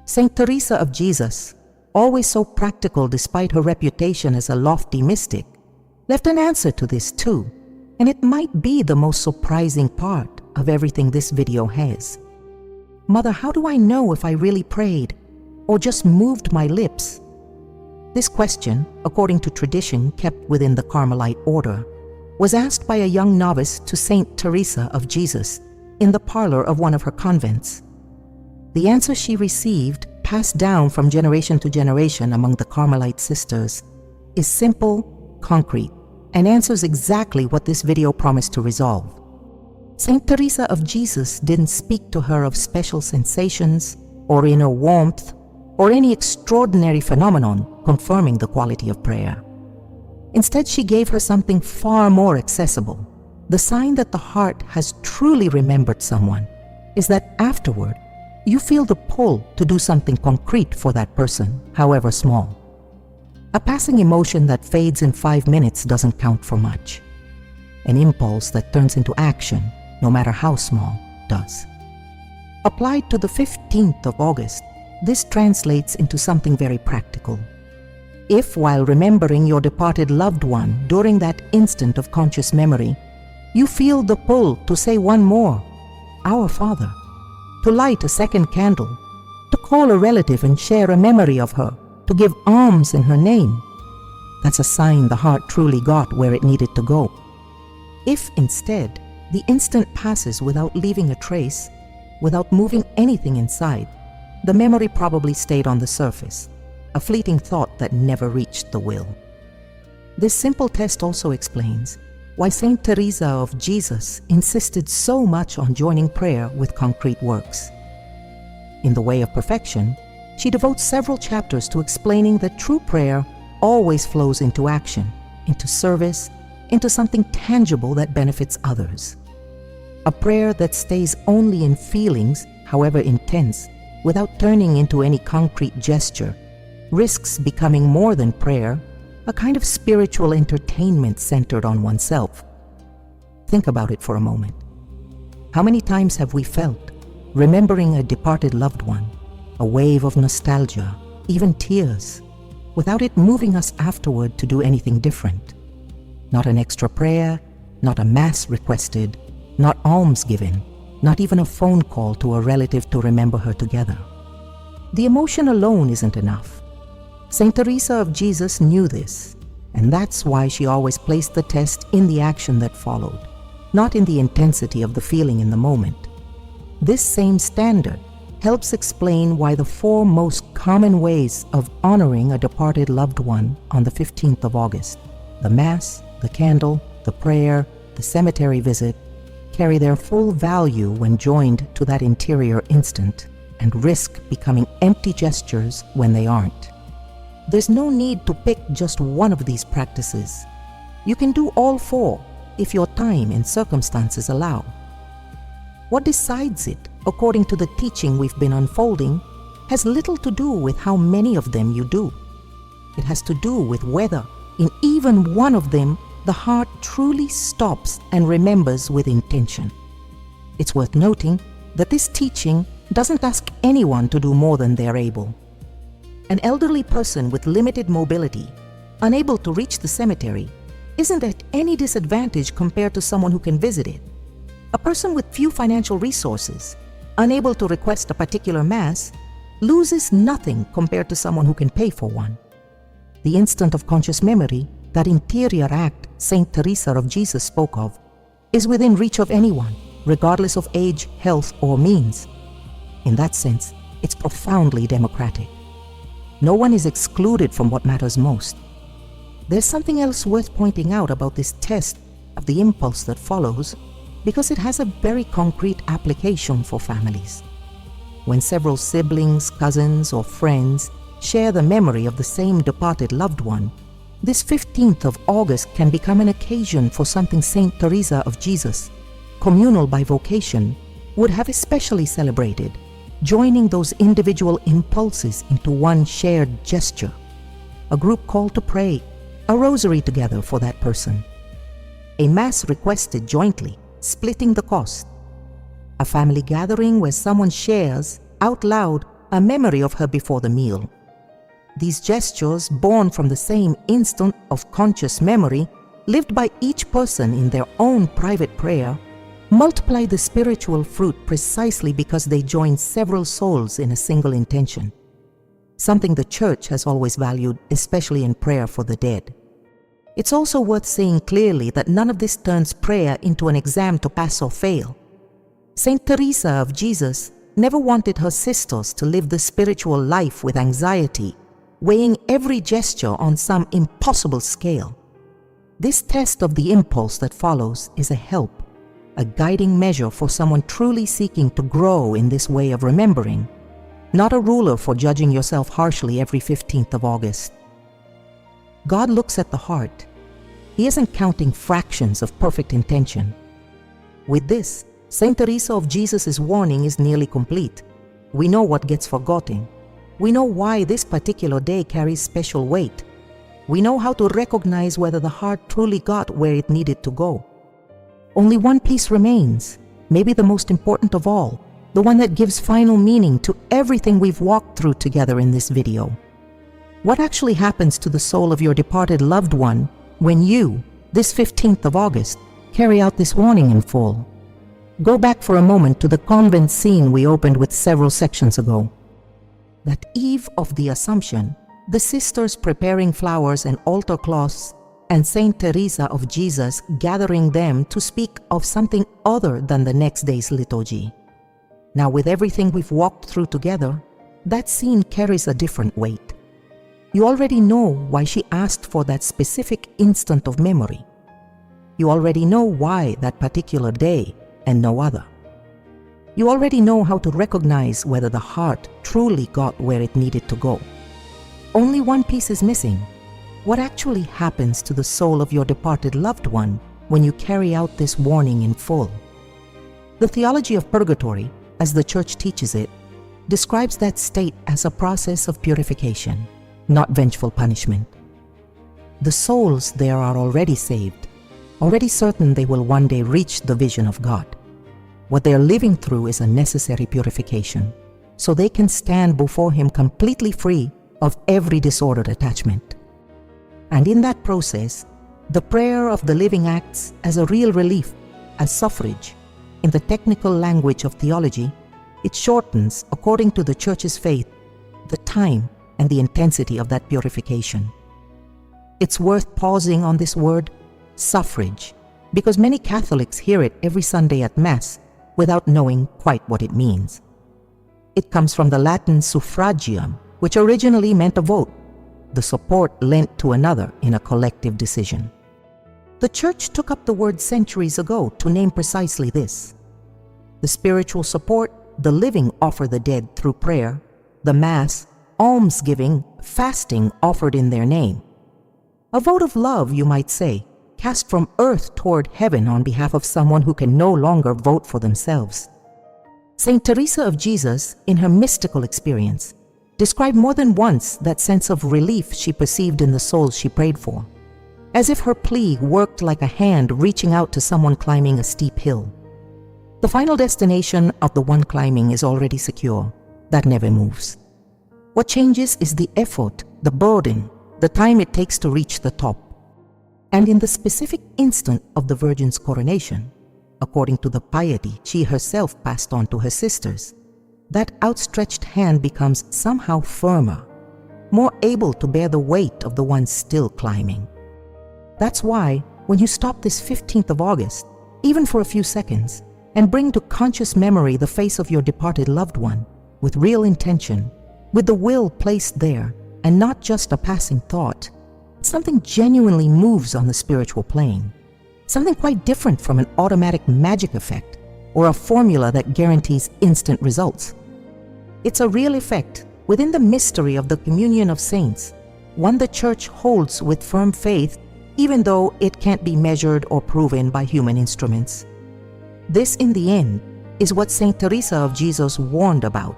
Saint Teresa of Jesus, always so practical despite her reputation as a lofty mystic, left an answer to this too, and it might be the most surprising part of everything this video has. Mother, how do I know if I really prayed or just moved my lips? This question, according to tradition kept within the Carmelite order, was asked by a young novice to Saint Teresa of Jesus in the parlor of one of her convents. The answer she received, passed down from generation to generation among the Carmelite sisters, is simple, concrete, and answers exactly what this video promised to resolve. Saint Teresa of Jesus didn't speak to her of special sensations or inner warmth or any extraordinary phenomenon confirming the quality of prayer. Instead, she gave her something far more accessible. The sign that the heart has truly remembered someone is that afterward, you feel the pull to do something concrete for that person, however small. A passing emotion that fades in 5 minutes doesn't count for much. An impulse that turns into action, no matter how small, does. Applied to the 15th of August, this translates into something very practical. If, while remembering your departed loved one during that instant of conscious memory, you feel the pull to say one more, Our Father, to light a second candle, to call a relative and share a memory of her, to give alms in her name, that's a sign the heart truly got where it needed to go. If instead, the instant passes without leaving a trace, without moving anything inside, the memory probably stayed on the surface, a fleeting thought that never reached the will. This simple test also explains why Saint Teresa of Jesus insisted so much on joining prayer with concrete works. In The Way of Perfection, she devotes several chapters to explaining that true prayer always flows into action, into service, into something tangible that benefits others. A prayer that stays only in feelings, however intense, without turning into any concrete gesture, risks becoming more than prayer, a kind of spiritual entertainment centered on oneself. Think about it for a moment. How many times have we felt, remembering a departed loved one, a wave of nostalgia, even tears, without it moving us afterward to do anything different? Not an extra prayer, not a mass requested, not alms given, not even a phone call to a relative to remember her together. The emotion alone isn't enough. Saint Teresa of Jesus knew this, and that's why she always placed the test in the action that followed, not in the intensity of the feeling in the moment. This same standard helps explain why the 4 most common ways of honoring a departed loved one on the 15th of August, the Mass, the candle, the prayer, the cemetery visit, carry their full value when joined to that interior instant and risk becoming empty gestures when they aren't. There's no need to pick just one of these practices. You can do all 4 if your time and circumstances allow. What decides it, according to the teaching we've been unfolding, has little to do with how many of them you do. It has to do with whether, in even one of them, the heart truly stops and remembers with intention. It's worth noting that this teaching doesn't ask anyone to do more than they're able. An elderly person with limited mobility, unable to reach the cemetery, isn't at any disadvantage compared to someone who can visit it. A person with few financial resources, unable to request a particular Mass, loses nothing compared to someone who can pay for one. The instant of conscious memory, that interior act Saint Teresa of Jesus spoke of, is within reach of anyone, regardless of age, health, or means. In that sense, it's profoundly democratic. No one is excluded from what matters most. There's something else worth pointing out about this test of the impulse that follows, because it has a very concrete application for families. When several siblings, cousins, or friends share the memory of the same departed loved one, this 15th of August can become an occasion for something Saint Teresa of Jesus, communal by vocation, would have especially celebrated, joining those individual impulses into one shared gesture. A group call to pray, a rosary together for that person. A Mass requested jointly, splitting the cost. A family gathering where someone shares, out loud, a memory of her before the meal. These gestures, born from the same instant of conscious memory, lived by each person in their own private prayer, multiply the spiritual fruit precisely because they join several souls in a single intention, something the Church has always valued, especially in prayer for the dead. It's also worth saying clearly that none of this turns prayer into an exam to pass or fail. Saint Teresa of Jesus never wanted her sisters to live the spiritual life with anxiety, weighing every gesture on some impossible scale. This test of the impulse that follows is a help, a guiding measure for someone truly seeking to grow in this way of remembering, not a ruler for judging yourself harshly every 15th of August. God looks at the heart. He isn't counting fractions of perfect intention. With this, Saint Teresa of Jesus' warning is nearly complete. We know what gets forgotten. We know why this particular day carries special weight. We know how to recognize whether the heart truly got where it needed to go. Only one piece remains, maybe the most important of all, the one that gives final meaning to everything we've walked through together in this video. What actually happens to the soul of your departed loved one when you, this 15th of August, carry out this warning in full? Go back for a moment to the convent scene we opened with several sections ago. That eve of the Assumption, the sisters preparing flowers and altar cloths, and Saint Teresa of Jesus gathering them to speak of something other than the next day's liturgy. Now, with everything we've walked through together, that scene carries a different weight. You already know why she asked for that specific instant of memory. You already know why that particular day and no other. You already know how to recognize whether the heart truly got where it needed to go. Only one piece is missing. What actually happens to the soul of your departed loved one when you carry out this warning in full? The theology of purgatory, as the Church teaches it, describes that state as a process of purification, not vengeful punishment. The souls there are already saved, already certain they will one day reach the vision of God. What they are living through is a necessary purification, so they can stand before Him completely free of every disordered attachment. And in that process, the prayer of the living acts as a real relief, as suffrage. In the technical language of theology, it shortens, according to the Church's faith, the time and the intensity of that purification. It's worth pausing on this word, suffrage, because many Catholics hear it every Sunday at Mass without knowing quite what it means. It comes from the Latin suffragium, which originally meant a vote, the support lent to another in a collective decision. The Church took up the word centuries ago to name precisely this. The spiritual support the living offer the dead through prayer, the Mass, almsgiving, fasting offered in their name. A vote of love, you might say, cast from earth toward heaven on behalf of someone who can no longer vote for themselves. Saint Teresa of Jesus, in her mystical experience, described more than once that sense of relief she perceived in the souls she prayed for, as if her plea worked like a hand reaching out to someone climbing a steep hill. The final destination of the one climbing is already secure. That never moves. What changes is the effort, the burden, the time it takes to reach the top. And in the specific instant of the Virgin's coronation, according to the piety she herself passed on to her sisters, that outstretched hand becomes somehow firmer, more able to bear the weight of the one still climbing. That's why, when you stop this 15th of August, even for a few seconds, and bring to conscious memory the face of your departed loved one, with real intention, with the will placed there, and not just a passing thought, something genuinely moves on the spiritual plane. Something quite different from an automatic magic effect or a formula that guarantees instant results. It's a real effect within the mystery of the communion of saints, one the Church holds with firm faith, even though it can't be measured or proven by human instruments. This, in the end, is what Saint Teresa of Jesus warned about,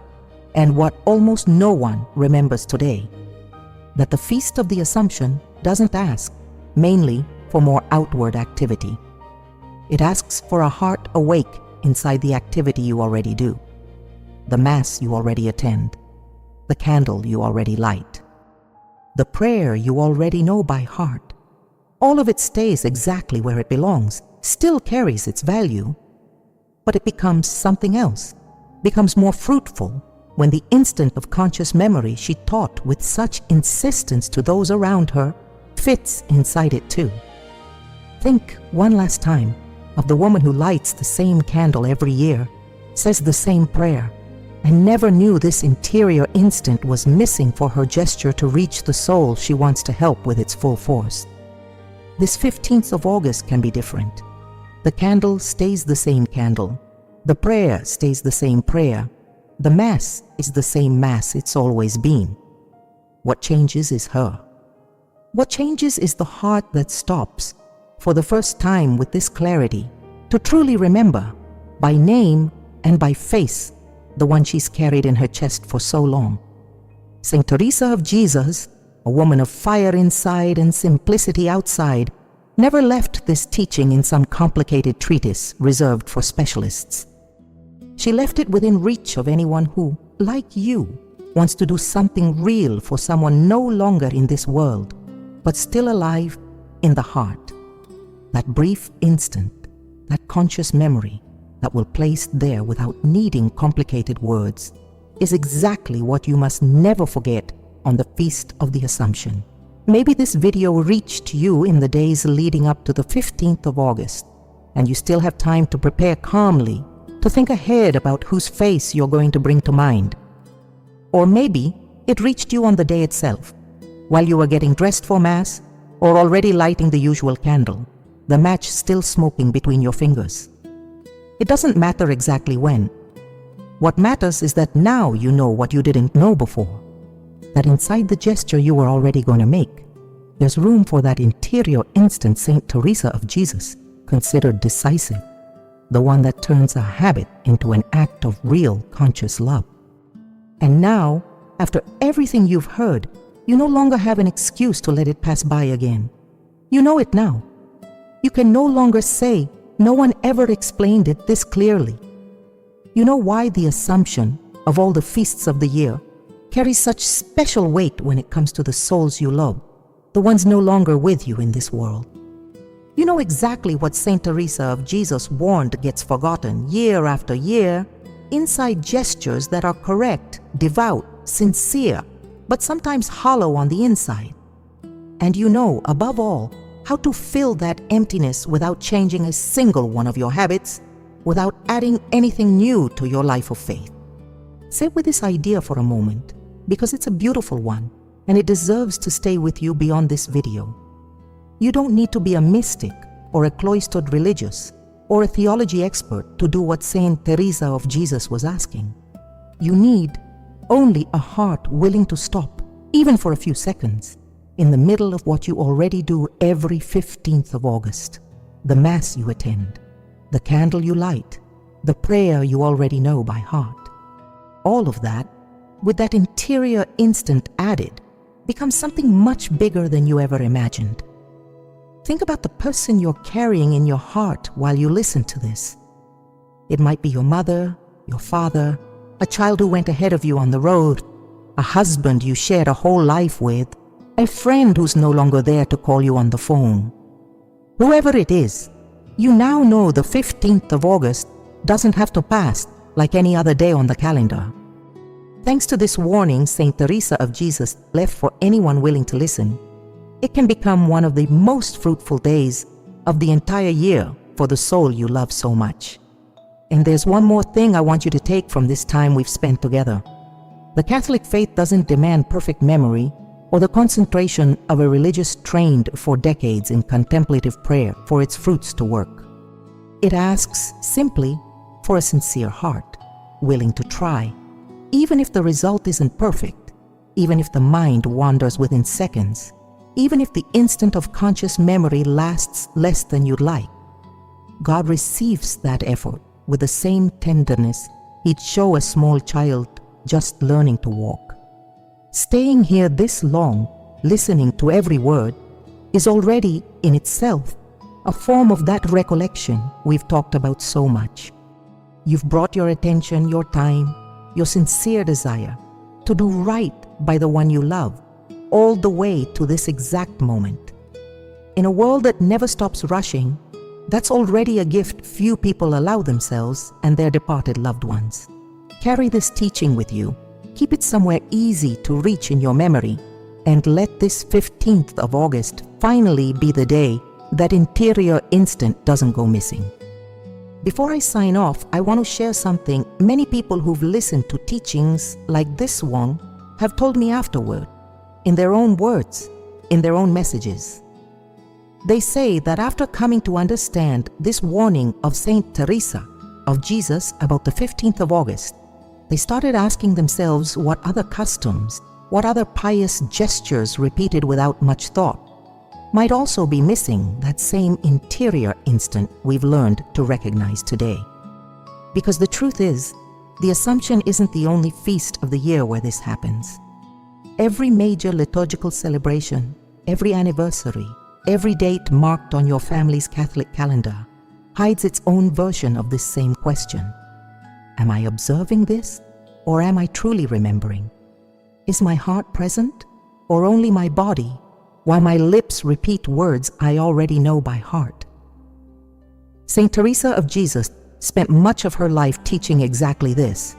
and what almost no one remembers today. That the Feast of the Assumption doesn't ask, mainly, for more outward activity. It asks for a heart awake inside the activity you already do, the Mass you already attend, the candle you already light, the prayer you already know by heart. All of it stays exactly where it belongs, still carries its value, but it becomes something else, becomes more fruitful when the instant of conscious memory she taught with such insistence to those around her fits inside it too. Think one last time of the woman who lights the same candle every year, says the same prayer, and never knew this interior instant was missing for her gesture to reach the soul she wants to help with its full force. This 15th of August can be different. The candle stays the same candle. The prayer stays the same prayer. The Mass is the same Mass it's always been. What changes is her. What changes is the heart that stops, for the first time with this clarity, to truly remember, by name and by face, the one she's carried in her chest for so long. Saint Teresa of Jesus, a woman of fire inside and simplicity outside, never left this teaching in some complicated treatise reserved for specialists. She left it within reach of anyone who, like you, wants to do something real for someone no longer in this world, but still alive in the heart. That brief instant, that conscious memory that will place there without needing complicated words, is exactly what you must never forget on the Feast of the Assumption. Maybe this video reached you in the days leading up to the 15th of August, and you still have time to prepare calmly, to think ahead about whose face you're going to bring to mind. Or maybe it reached you on the day itself, while you were getting dressed for Mass, or already lighting the usual candle, the match still smoking between your fingers. It doesn't matter exactly when. What matters is that now you know what you didn't know before, that inside the gesture you were already going to make, there's room for that interior instant Saint Teresa of Jesus considered decisive, the one that turns a habit into an act of real conscious love. And now, after everything you've heard, you no longer have an excuse to let it pass by again. You know it now. You can no longer say, "No one ever explained it this clearly." You know why the Assumption, of all the feasts of the year, carries such special weight when it comes to the souls you love, the ones no longer with you in this world. You know exactly what Saint Teresa of Jesus warned gets forgotten year after year, inside gestures that are correct, devout, sincere, but sometimes hollow on the inside. And you know, above all, how to fill that emptiness without changing a single one of your habits, without adding anything new to your life of faith. Sit with this idea for a moment, because it's a beautiful one, and it deserves to stay with you beyond this video. You don't need to be a mystic or a cloistered religious or a theology expert to do what Saint Teresa of Jesus was asking. You need only a heart willing to stop, even for a few seconds, in the middle of what you already do every 15th of August, the Mass you attend, the candle you light, the prayer you already know by heart. All of that, with that interior instant added, becomes something much bigger than you ever imagined. Think about the person you're carrying in your heart while you listen to this. It might be your mother, your father, a child who went ahead of you on the road, a husband you shared a whole life with, a friend who's no longer there to call you on the phone. Whoever it is, you now know the 15th of August doesn't have to pass like any other day on the calendar. Thanks to this warning Saint Teresa of Jesus left for anyone willing to listen, it can become one of the most fruitful days of the entire year for the soul you love so much. And there's one more thing I want you to take from this time we've spent together. The Catholic faith doesn't demand perfect memory or the concentration of a religious trained for decades in contemplative prayer for its fruits to work. It asks simply for a sincere heart, willing to try, even if the result isn't perfect, even if the mind wanders within seconds, even if the instant of conscious memory lasts less than you'd like. God receives that effort with the same tenderness He'd show a small child just learning to walk. Staying here this long, listening to every word, is already, in itself, a form of that recollection we've talked about so much. You've brought your attention, your time, your sincere desire to do right by the one you love, all the way to this exact moment. In a world that never stops rushing, that's already a gift few people allow themselves and their departed loved ones. Carry this teaching with you, keep it somewhere easy to reach in your memory, and let this 15th of August finally be the day that interior instant doesn't go missing. Before I sign off, I want to share something many people who've listened to teachings like this one have told me afterward, in their own words, in their own messages. They say that after coming to understand this warning of Saint Teresa of Jesus about the 15th of August, they started asking themselves what other customs, what other pious gestures repeated without much thought, might also be missing that same interior instant we've learned to recognize today. Because the truth is, the Assumption isn't the only feast of the year where this happens. Every major liturgical celebration, every anniversary, every date marked on your family's Catholic calendar hides its own version of this same question. Am I observing this, or am I truly remembering? Is my heart present, or only my body, while my lips repeat words I already know by heart? Saint Teresa of Jesus spent much of her life teaching exactly this,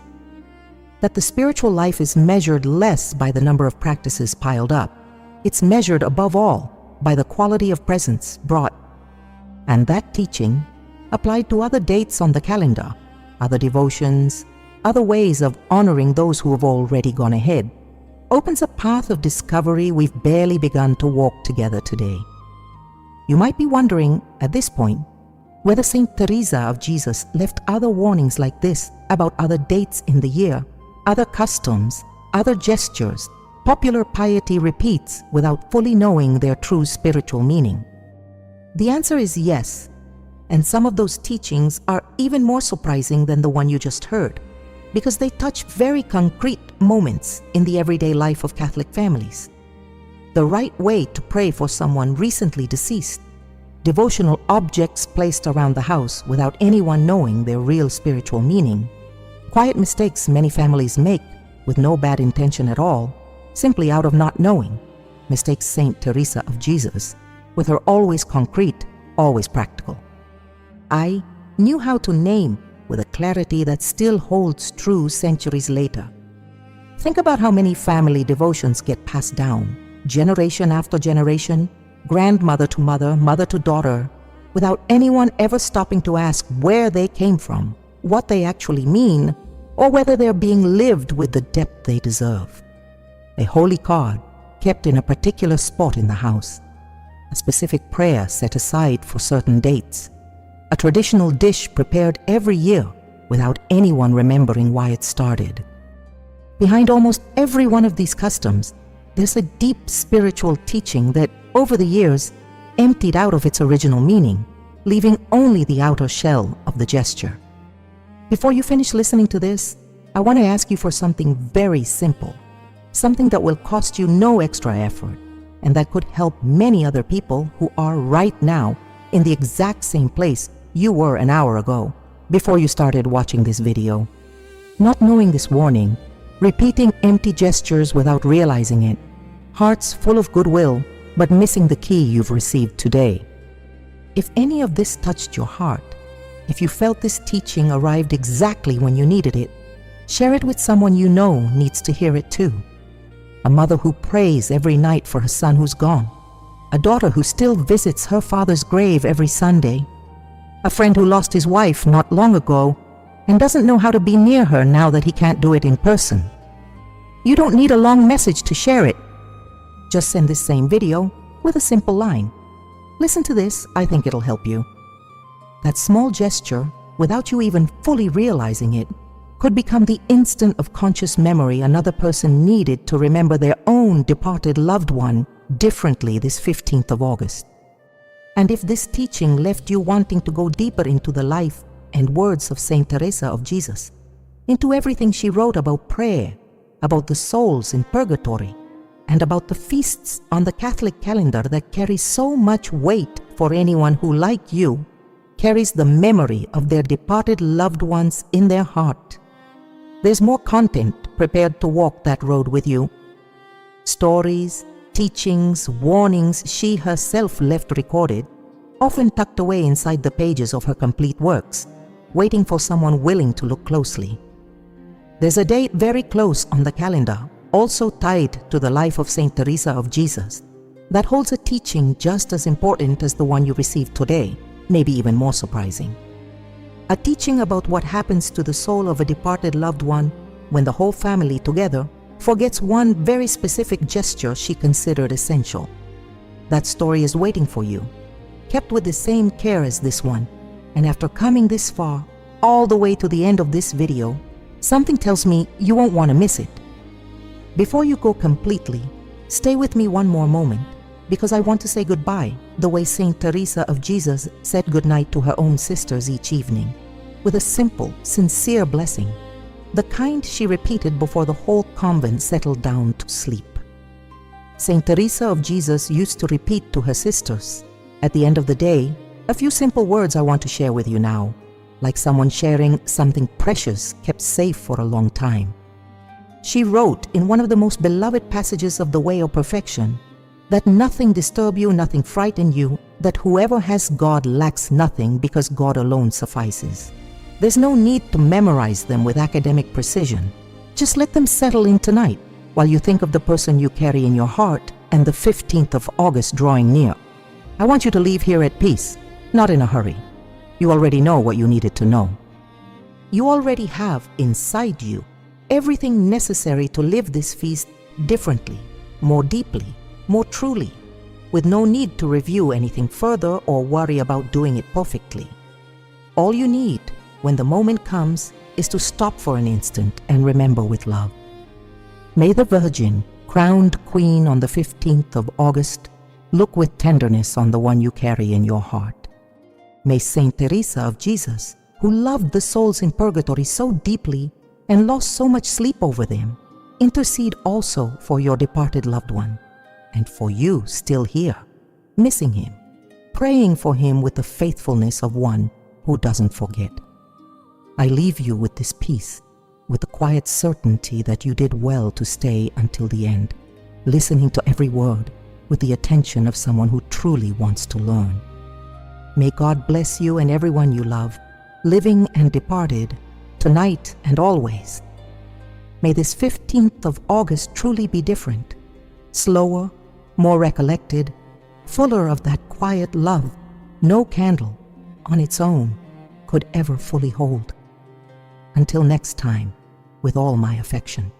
that the spiritual life is measured less by the number of practices piled up. It's measured above all by the quality of presence brought. And that teaching applied to other dates on the calendar, other devotions, other ways of honoring those who have already gone ahead, opens a path of discovery we've barely begun to walk together today. You might be wondering, at this point, whether Saint Teresa of Jesus left other warnings like this about other dates in the year, other customs, other gestures, popular piety repeats without fully knowing their true spiritual meaning. The answer is yes, and some of those teachings are even more surprising than the one you just heard, because they touch very concrete moments in the everyday life of Catholic families. The right way to pray for someone recently deceased, devotional objects placed around the house without anyone knowing their real spiritual meaning, quiet mistakes many families make with no bad intention at all, simply out of not knowing, mistakes Saint Teresa of Jesus, with her always concrete, always practical. I knew how to name with a clarity that still holds true centuries later. Think about how many family devotions get passed down, generation after generation, grandmother to mother, mother to daughter, without anyone ever stopping to ask where they came from, what they actually mean, or whether they're being lived with the depth they deserve. A holy card kept in a particular spot in the house, a specific prayer set aside for certain dates, a traditional dish prepared every year without anyone remembering why it started. Behind almost every one of these customs, there's a deep spiritual teaching that, over the years, emptied out of its original meaning, leaving only the outer shell of the gesture. Before you finish listening to this, I want to ask you for something very simple, something that will cost you no extra effort, and that could help many other people who are right now in the exact same place you were an hour ago, before you started watching this video. Not knowing this warning, repeating empty gestures without realizing it, hearts full of goodwill, but missing the key you've received today. If any of this touched your heart, if you felt this teaching arrived exactly when you needed it, share it with someone you know needs to hear it too. A mother who prays every night for her son who's gone, a daughter who still visits her father's grave every Sunday, a friend who lost his wife not long ago and doesn't know how to be near her now that he can't do it in person. You don't need a long message to share it. Just send this same video with a simple line. Listen to this, I think it'll help you. That small gesture, without you even fully realizing it, could become the instant of conscious memory another person needed to remember their own departed loved one differently this 15th of August. And if this teaching left you wanting to go deeper into the life and words of Saint Teresa of Jesus, into everything she wrote about prayer, about the souls in purgatory, and about the feasts on the Catholic calendar that carry so much weight for anyone who, like you, carries the memory of their departed loved ones in their heart, there's more content prepared to walk that road with you. Stories, teachings, warnings she herself left recorded, often tucked away inside the pages of her complete works, waiting for someone willing to look closely. There's a date very close on the calendar, also tied to the life of Saint Teresa of Jesus, that holds a teaching just as important as the one you received today, maybe even more surprising. A teaching about what happens to the soul of a departed loved one when the whole family together forgets one very specific gesture she considered essential. That story is waiting for you, kept with the same care as this one, and after coming this far, all the way to the end of this video, something tells me you won't want to miss it. Before you go completely, stay with me one more moment, because I want to say goodbye the way Saint Teresa of Jesus said goodnight to her own sisters each evening, with a simple, sincere blessing, the kind she repeated before the whole convent settled down to sleep. Saint Teresa of Jesus used to repeat to her sisters, at the end of the day, a few simple words I want to share with you now, like someone sharing something precious kept safe for a long time. She wrote in one of the most beloved passages of the Way of Perfection, that nothing disturb you, nothing frighten you, that whoever has God lacks nothing because God alone suffices. There's no need to memorize them with academic precision. Just let them settle in tonight while you think of the person you carry in your heart and the 15th of August drawing near. I want you to leave here at peace, not in a hurry. You already know what you needed to know. You already have inside you everything necessary to live this feast differently, more deeply, more truly, with no need to review anything further or worry about doing it perfectly. All you need, when the moment comes, is to stop for an instant and remember with love. May the Virgin, crowned Queen on the 15th of August, look with tenderness on the one you carry in your heart. May Saint Teresa of Jesus, who loved the souls in purgatory so deeply and lost so much sleep over them, intercede also for your departed loved one, and for you still here, missing him, praying for him with the faithfulness of one who doesn't forget. I leave you with this peace, with the quiet certainty that you did well to stay until the end, listening to every word with the attention of someone who truly wants to learn. May God bless you and everyone you love, living and departed, tonight and always. May this 15th of August truly be different, slower, more recollected, fuller of that quiet love no candle, on its own, could ever fully hold. Until next time, with all my affection.